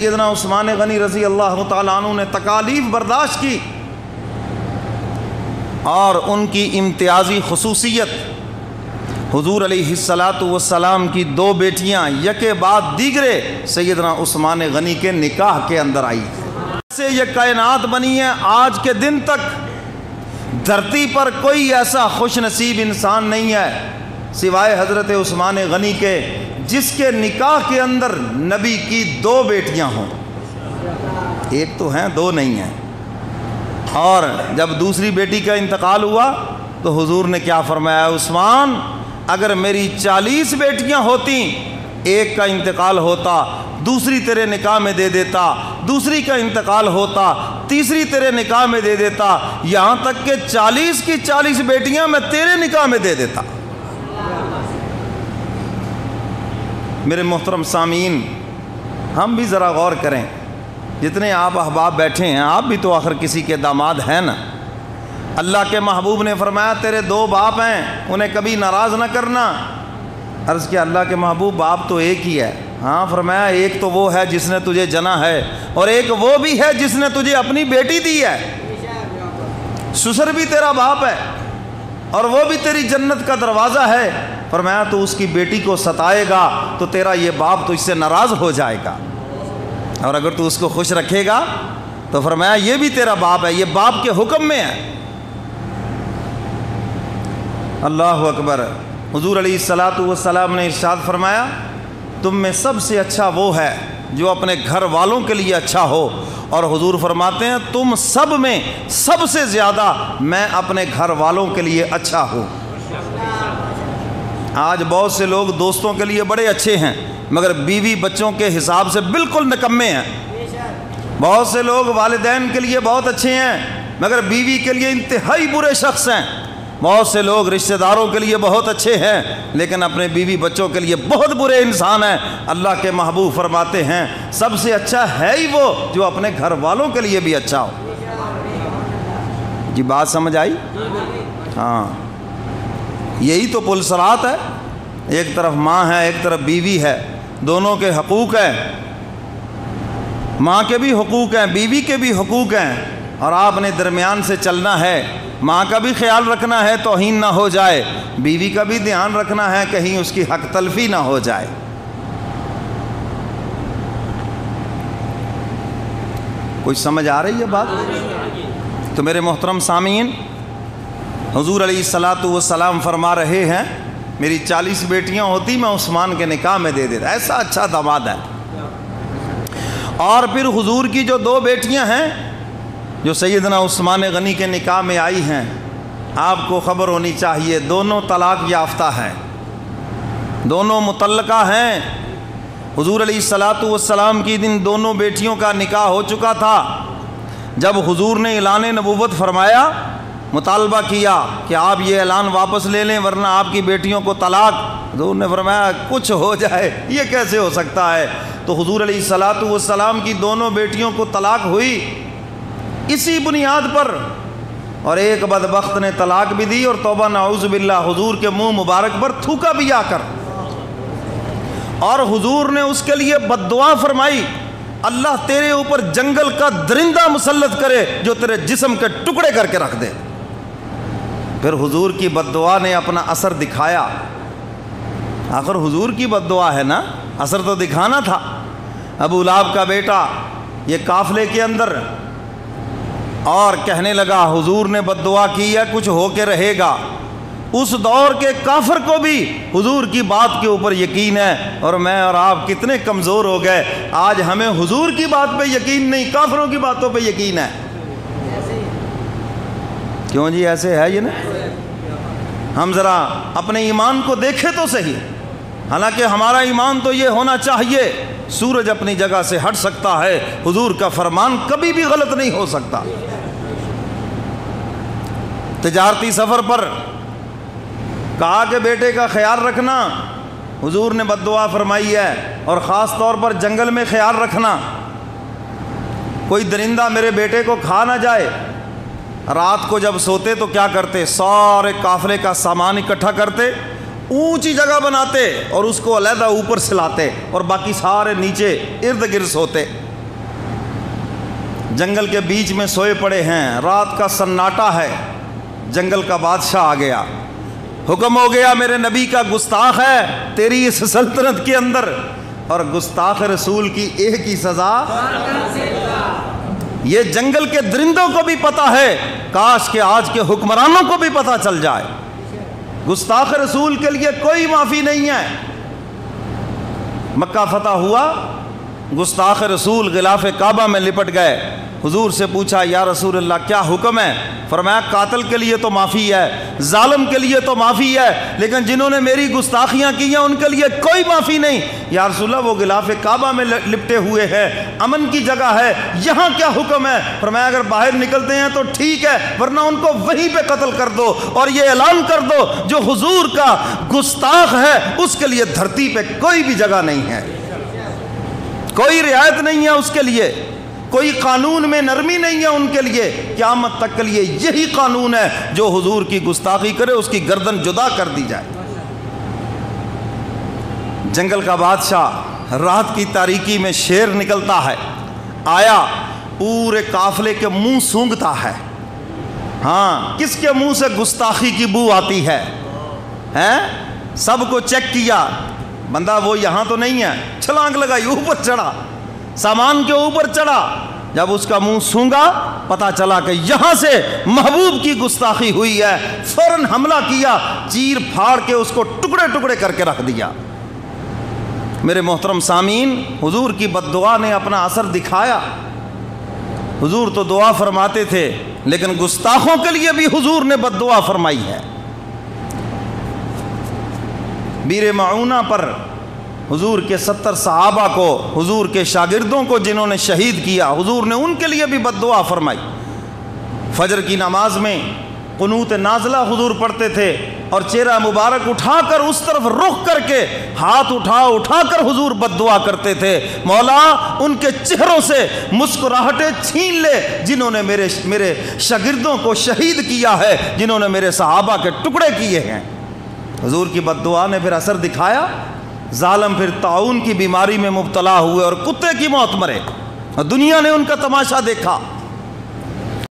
سیدنا عثمان غنی رضی اللہ تعالیٰ عنہ نے تکالیف برداشت کی اور ان کی امتیازی خصوصیت حضور علیہ السلام کی دو بیٹیاں یکے بعد دیگرے سیدنا عثمان غنی کے نکاح کے اندر آئی سے یہ کائنات بنی ہے۔ آج کے دن تک دھرتی پر کوئی ایسا خوش نصیب انسان نہیں ہے سوائے حضرت عثمان غنی کے جس کے نکاح کے اندر نبی کی دو بیٹیاں ہوں، ایک تو ہیں دو نہیں ہیں۔ اور جب دوسری بیٹی کا انتقال ہوا تو حضور نے کیا فرمایا، عثمان اگر میری 40 بیٹیاں ہوتیں، ایک کا انتقال ہوتا دوسری تیرے نکاح میں دے دیتا، دوسری کا انتقال ہوتا تیسری تیرے نکاح میں دے دیتا، یہاں تک کہ 40 کی 40 بیٹیاں میں تیرے نکاح میں دے دیتا۔ میرے محترم سامعین، ہم بھی ذرا غور کریں، جتنے آپ احباب بیٹھے ہیں آپ بھی تو آخر کسی کے داماد ہیں نا۔ اللہ کے محبوب نے فرمایا تیرے دو باپ ہیں، انہیں کبھی ناراض نہ کرنا۔ عرض کیا اللہ کے محبوب باپ تو ایک ہی ہے؟ ہاں، فرمایا ایک تو وہ ہے جس نے تجھے جنا ہے اور ایک وہ بھی ہے جس نے تجھے اپنی بیٹی دی ہے۔ سسر بھی تیرا باپ ہے اور وہ بھی تیری جنت کا دروازہ ہے۔ فرمایا تو اس کی بیٹی کو ستائے گا تو تیرا یہ باپ تو اس سے ناراض ہو جائے گا، اور اگر تو اس کو خوش رکھے گا تو فرمایا یہ بھی تیرا باپ ہے، یہ باپ کے حکم میں ہے۔ اللہ اکبر۔ حضور علیہ السلام نے ارشاد فرمایا تم میں سب سے اچھا وہ ہے جو اپنے گھر والوں کے لیے اچھا ہو، اور حضور فرماتے ہیں تم سب میں سب سے زیادہ میں اپنے گھر والوں کے لیے اچھا ہوں۔ آج بہت سے لوگ دوستوں کے لیے بڑے اچھے ہیں مگر بیوی بچوں کے حساب سے بالکل نکمے ہیں۔ بہت سے لوگ والدین کے لیے بہت اچھے ہیں مگر بیوی کے لیے انتہائی برے شخص ہیں۔ بہت سے لوگ رشتہ داروں کے لیے بہت اچھے ہیں لیکن اپنے بیوی بچوں کے لیے بہت برے انسان ہیں۔ اللہ کے محبوب فرماتے ہیں سب سے اچھا ہے ہی وہ جو اپنے گھر والوں کے لیے بھی اچھا ہو۔ جی بات سمجھ آئی؟ ہاں، یہی تو پل صراط ہے۔ ایک طرف ماں ہے ایک طرف بیوی ہے، دونوں کے حقوق ہیں، ماں کے بھی حقوق ہیں بیوی کے بھی حقوق ہیں، اور آپ نے درمیان سے چلنا ہے۔ ماں کا بھی خیال رکھنا ہے توہین نہ ہو جائے، بیوی کا بھی دھیان رکھنا ہے کہیں اس کی حق تلفی نہ ہو جائے۔ کوئی سمجھ آ رہی ہے بات؟ تو میرے محترم سامعین، حضور علیہ السلام فرما رہے ہیں میری 40 بیٹیاں ہوتی میں عثمان کے نکاح میں دے دیتا، ایسا اچھا داماد ہے۔ اور پھر حضور کی جو دو بیٹیاں ہیں جو سیدنا عثمان غنی کے نکاح میں آئی ہیں، آپ کو خبر ہونی چاہیے دونوں طلاق یافتہ ہیں، دونوں مطلقہ ہیں۔ حضور علیہ السلام کی ان دونوں بیٹیوں کا نکاح ہو چکا تھا۔ جب حضور نے اعلان نبوت فرمایا، مطالبہ کیا کہ آپ یہ اعلان واپس لے لیں ورنہ آپ کی بیٹیوں کو طلاق، حضور نے فرمایا کچھ ہو جائے یہ کیسے ہو سکتا ہے؟ تو حضور علیہ السلام کی دونوں بیٹیوں کو طلاق ہوئی اسی بنیاد پر، اور ایک بدبخت نے طلاق بھی دی اور توبہ نعوذ باللہ حضور کے منہ مبارک پر تھوکا بھی آ کر، اور حضور نے اس کے لیے بد دعا فرمائی اللہ تیرے اوپر جنگل کا درندہ مسلط کرے جو تیرے جسم کے ٹکڑے کر کے رکھ دے۔ پھر حضور کی بد دعا نے اپنا اثر دکھایا، آخر حضور کی بد دعا ہے نا، اثر تو دکھانا تھا۔ ابو لہب کا بیٹا یہ قافلے کے اندر اور کہنے لگا حضور نے بد دعا کی ہے کچھ ہو کے رہے گا۔ اس دور کے کافر کو بھی حضور کی بات کے اوپر یقین ہے، اور میں اور آپ کتنے کمزور ہو گئے، آج ہمیں حضور کی بات پہ یقین نہیں، کافروں کی باتوں پہ یقین ہے۔ کیوں جی ایسے ہے یہ نا؟ ہم ذرا اپنے ایمان کو دیکھیں تو صحیح۔ حالانکہ ہمارا ایمان تو یہ ہونا چاہیے سورج اپنی جگہ سے ہٹ سکتا ہے، حضور کا فرمان کبھی بھی غلط نہیں ہو سکتا۔ تجارتی سفر پر کہا کہ بیٹے کا خیال رکھنا، حضور نے بد دعا فرمائی ہے، اور خاص طور پر جنگل میں خیال رکھنا کوئی درندہ میرے بیٹے کو کھا نہ جائے۔ رات کو جب سوتے تو کیا کرتے، سارے قافلے کا سامان اکٹھا کرتے، اونچی جگہ بناتے اور اس کو علیحدہ اوپر سلاتے اور باقی سارے نیچے ارد گرد ہوتے. جنگل کے بیچ میں سوئے پڑے ہیں، رات کا سناٹا ہے، جنگل کا بادشاہ آ گیا، حکم ہو گیا میرے نبی کا گستاخ ہے تیری اس سلطنت کے اندر، اور گستاخ رسول کی ایک ہی سزا۔ یہ جنگل کے درندوں کو بھی پتا ہے، کاش کہ آج کے حکمرانوں کو بھی پتا چل جائے، گستاخ رسول کے لیے کوئی معافی نہیں ہے۔ مکہ فتح ہوا، گستاخ رسول غلاف کعبہ میں لپٹ گئے، حضور سے پوچھا یا رسول اللہ کیا حکم ہے؟ فرمایا قاتل کے لیے تو معافی ہے، ظالم کے لیے تو معافی ہے، لیکن جنہوں نے میری گستاخیاں کی ہیں ان کے لیے کوئی معافی نہیں۔ یا رسول اللہ وہ غلاف کعبہ میں لپٹے ہوئے ہیں، امن کی جگہ ہے، یہاں کیا حکم ہے؟ فرمایا اگر باہر نکلتے ہیں تو ٹھیک ہے، ورنہ ان کو وہیں پہ قتل کر دو، اور یہ اعلان کر دو جو حضور کا گستاخ ہے اس کے لیے دھرتی پہ کوئی بھی جگہ نہیں ہے، کوئی رعایت نہیں ہے اس کے لیے، کوئی قانون میں نرمی نہیں ہے ان کے لیے، قیامت تک کے لیے یہی قانون ہے، جو حضور کی گستاخی کرے اس کی گردن جدا کر دی جائے۔ جنگل کا بادشاہ رات کی تاریکی میں شیر نکلتا ہے، آیا پورے قافلے کے منہ سونگھتا ہے، ہاں کس کے منہ سے گستاخی کی بو آتی ہے؟ سب کو چیک کیا، بندہ وہ یہاں تو نہیں ہے، چھلانگ لگائی، اوپر چڑھا، سامان کے اوپر چڑھا، جب اس کا منہ سونگا پتا چلا کہ یہاں سے محبوب کی گستاخی ہوئی ہے، فوراً حملہ کیا، چیر پھاڑ کے اس کو ٹکڑے ٹکڑے کر کے رکھ دیا۔ میرے محترم سامعین، حضور کی بد دعا نے اپنا اثر دکھایا، حضور تو دعا فرماتے تھے لیکن گستاخوں کے لیے بھی حضور نے بد دعا فرمائی ہے۔ بیر معونہ پر حضور کے 70 صحابہ کو، حضور کے شاگردوں کو جنہوں نے شہید کیا، حضور نے ان کے لیے بھی بد دعا فرمائی۔ فجر کی نماز میں قنوت نازلہ حضور پڑھتے تھے، اور چہرہ مبارک اٹھا کر اس طرف رخ کر کے ہاتھ اٹھا کر حضور بد دعا کرتے تھے، مولا ان کے چہروں سے مسکراہٹیں چھین لے جنہوں نے میرے شاگردوں کو شہید کیا ہے، جنہوں نے میرے صحابہ کے ٹکڑے کیے ہیں۔ حضور کی بد دعا نے پھر اثر دکھایا، ظالم پھر طاعون کی بیماری میں مبتلا ہوئے اور کتے کی موت مرے، اور دنیا نے ان کا تماشا دیکھا۔